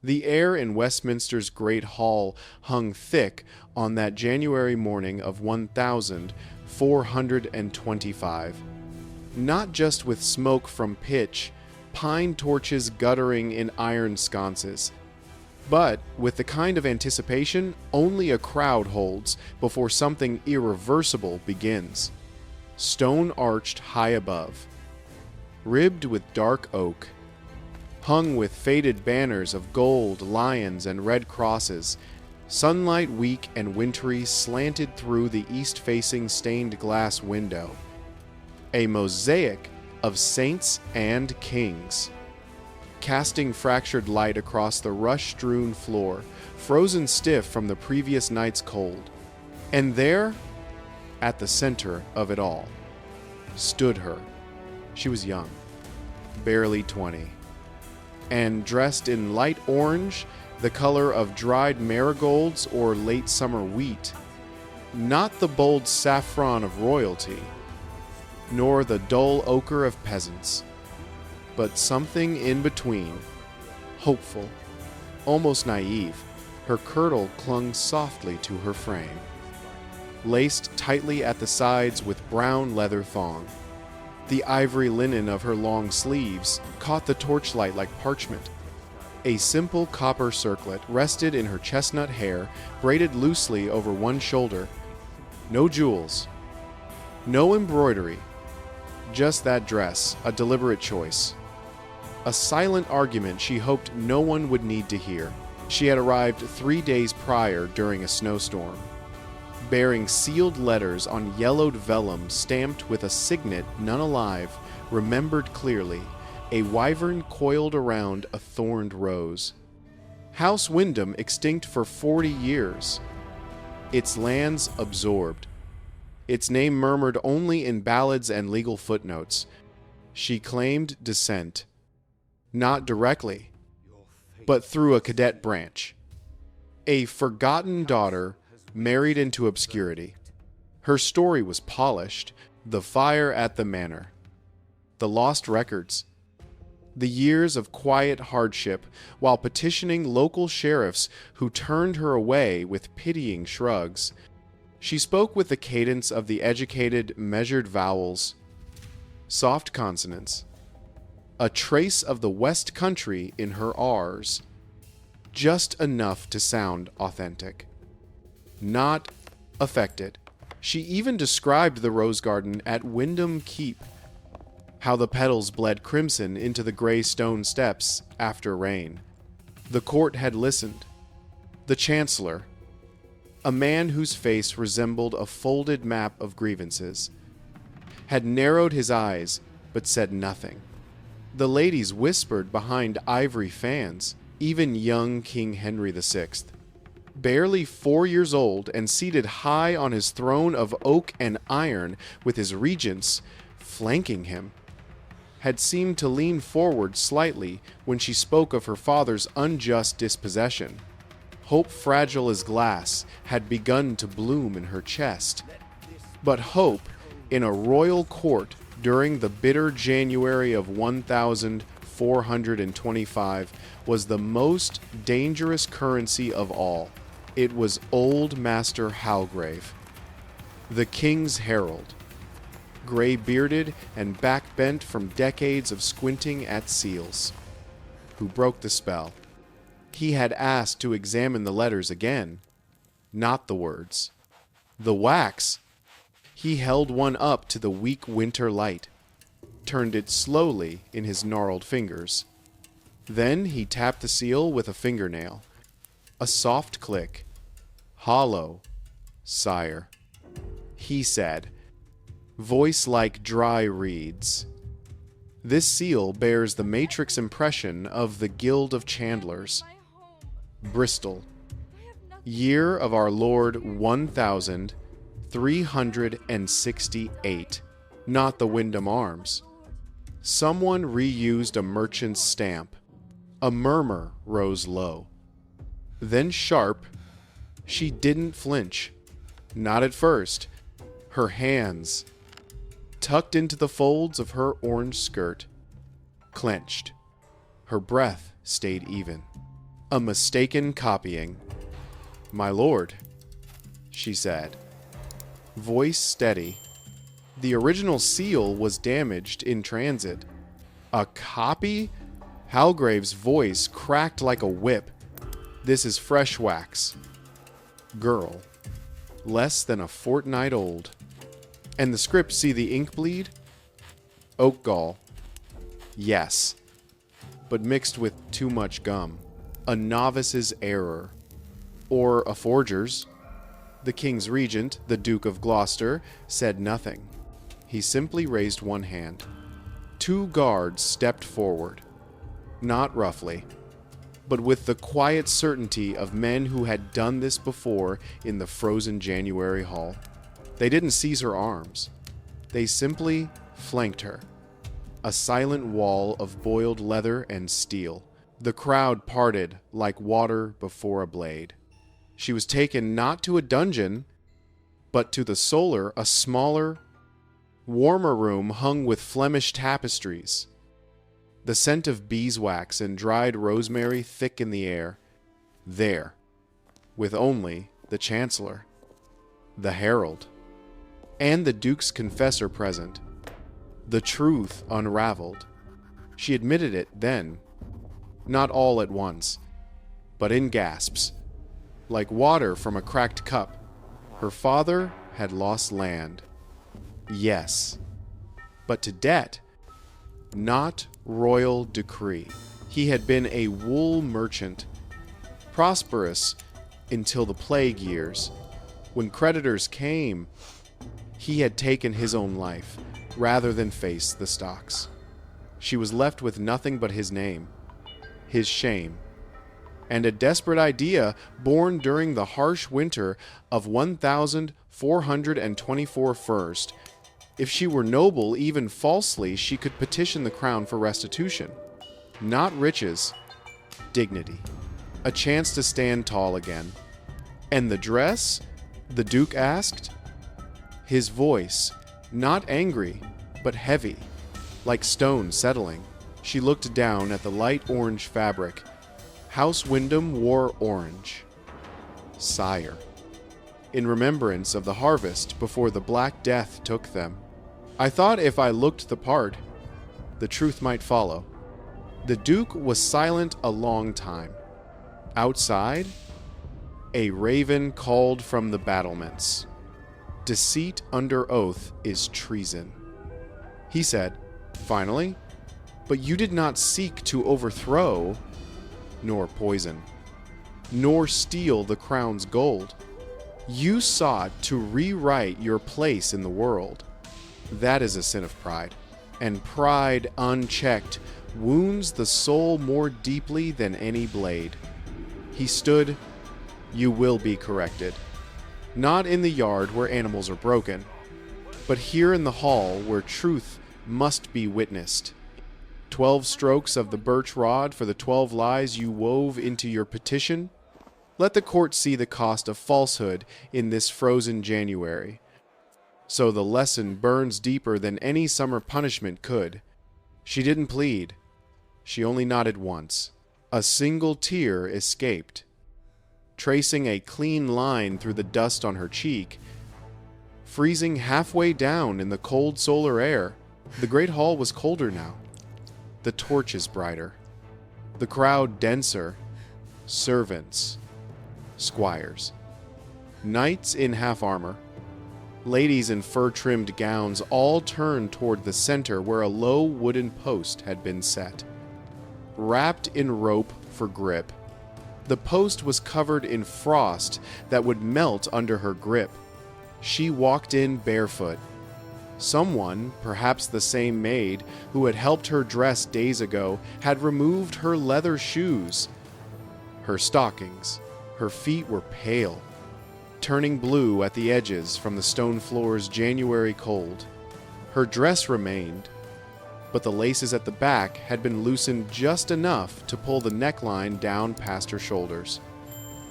The air in Westminster's Great Hall hung thick on that January morning of 1425, not just with smoke from pitch, pine torches guttering in iron sconces, but with the kind of anticipation only a crowd holds before something irreversible begins. Stone arched high above, ribbed with dark oak, hung with faded banners of gold, lions, and red crosses, sunlight weak and wintry slanted through the east-facing stained glass window. A mosaic of saints and kings, casting fractured light across the rush-strewn floor, frozen stiff from the previous night's cold. And there, at the center of it all, stood her. She was young, barely 20, and dressed in light orange, the color of dried marigolds or late summer wheat. Not the bold saffron of royalty, nor the dull ochre of peasants, but something in between, hopeful, almost naive. Her kirtle clung softly to her frame, laced tightly at the sides with brown leather thong. The ivory linen of her long sleeves caught the torchlight like parchment. A simple copper circlet rested in her chestnut hair, braided loosely over one shoulder. No jewels, no embroidery, just that dress, a deliberate choice. A silent argument she hoped no one would need to hear. She had arrived 3 days prior during a snowstorm, bearing sealed letters on yellowed vellum stamped with a signet none alive, remembered clearly, a wyvern coiled around a thorned rose. House Wyndham extinct for 40 years. Its lands absorbed. Its name murmured only in ballads and legal footnotes. She claimed descent, not directly, but through a cadet branch. A forgotten daughter married into obscurity. Her story was polished, the fire at the manor, the lost records, the years of quiet hardship while petitioning local sheriffs who turned her away with pitying shrugs. She spoke with the cadence of the educated, measured vowels, soft consonants, a trace of the West Country in her R's, just enough to sound authentic. Not affected. She even described the rose garden at Wyndham Keep, how the petals bled crimson into the gray stone steps after rain. The court had listened. The chancellor, a man whose face resembled a folded map of grievances, had narrowed his eyes but said nothing. The ladies whispered behind ivory fans, even young King Henry VI, barely 4 years old and seated high on his throne of oak and iron with his regents flanking him, had seemed to lean forward slightly when she spoke of her father's unjust dispossession. Hope fragile as glass had begun to bloom in her chest. But hope in a royal court during the bitter January of 1425 was the most dangerous currency of all. It was old Master Halgrave, the king's herald, gray-bearded and back-bent from decades of squinting at seals, who broke the spell. He had asked to examine the letters again, not the words. The wax. He held one up to the weak winter light, turned it slowly in his gnarled fingers. Then he tapped the seal with a fingernail. A soft click. Hollow, sire, he said, voice like dry reeds. This seal bears the matrix impression of the Guild of Chandlers. Bristol, year of our Lord 1368, not the Wyndham Arms. Someone reused a merchant's stamp. A murmur rose low. Then sharp, she didn't flinch. Not at first. Her hands, tucked into the folds of her orange skirt, clenched. Her breath stayed even. A mistaken copying. "My lord," she said, voice steady. "The original seal was damaged in transit." "A copy?" Halgrave's voice cracked like a whip. "This is fresh wax." Girl. Less than a fortnight old. "And the script see the ink bleed?" Oak gall. "Yes, but mixed with too much gum. A novice's error. Or a forger's." The king's regent, the Duke of Gloucester, said nothing. He simply raised one hand. 2 guards stepped forward. Not roughly, but with the quiet certainty of men who had done this before in the frozen January hall. They didn't seize her arms. They simply flanked her. A silent wall of boiled leather and steel. The crowd parted like water before a blade. She was taken not to a dungeon, but to the solar, a smaller, warmer room hung with Flemish tapestries. The scent of beeswax and dried rosemary thick in the air. There, with only the Chancellor, the Herald, and the Duke's confessor present. The truth unraveled. She admitted it then, not all at once, but in gasps, like water from a cracked cup. Her father had lost land. Yes, but to debt, not royal decree. He had been a wool merchant, prosperous until the plague years. When creditors came, he had taken his own life rather than face the stocks. She was left with nothing but his name, his shame, and a desperate idea born during the harsh winter of 1424 first. If she were noble, even falsely, she could petition the crown for restitution. Not riches, dignity. A chance to stand tall again. "And the dress?" the Duke asked. His voice, not angry, but heavy, like stone settling. She looked down at the light orange fabric. House Wyndham wore orange. Sire. In remembrance of the harvest before the Black Death took them. "I thought if I looked the part, the truth might follow." The Duke was silent a long time. Outside, a raven called from the battlements. "Deceit under oath is treason." He said, finally, "But you did not seek to overthrow, nor poison, nor steal the crown's gold. You sought to rewrite your place in the world. That is a sin of pride, and pride unchecked wounds the soul more deeply than any blade." He stood. "You will be corrected. Not in the yard where animals are broken, but here in the hall where truth must be witnessed. 12 strokes of the birch rod for the 12 lies you wove into your petition. Let the court see the cost of falsehood in this frozen January. So the lesson burns deeper than any summer punishment could." She didn't plead. She only nodded once. A single tear escaped, tracing a clean line through the dust on her cheek, freezing halfway down in the cold solar air. The great hall was colder now. The torches brighter. The crowd denser. Servants. Squires. Knights in half armor. Ladies in fur-trimmed gowns all turned toward the center where a low wooden post had been set, wrapped in rope for grip. The post was covered in frost that would melt under her grip. She walked in barefoot. Someone, perhaps the same maid who had helped her dress days ago, had removed her leather shoes, her stockings. Her feet were pale, turning blue at the edges from the stone floor's January cold. Her dress remained, but the laces at the back had been loosened just enough to pull the neckline down past her shoulders,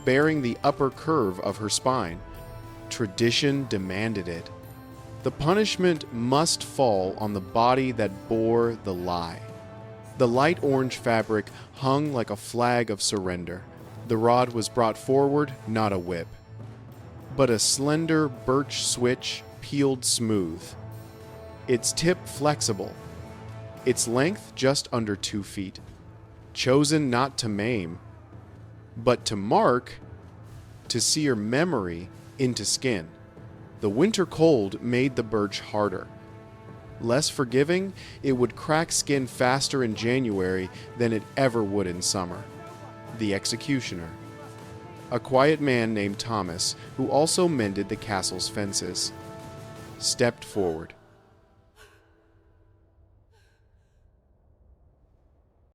bearing the upper curve of her spine. Tradition demanded it. The punishment must fall on the body that bore the lie. The light orange fabric hung like a flag of surrender. The rod was brought forward, not a whip, but a slender birch switch peeled smooth, its tip flexible, its length just under 2 feet, chosen not to maim, but to mark, to sear memory into skin. The winter cold made the birch harder. Less forgiving, it would crack skin faster in January than it ever would in summer. The executioner. A quiet man named Thomas, who also mended the castle's fences, stepped forward.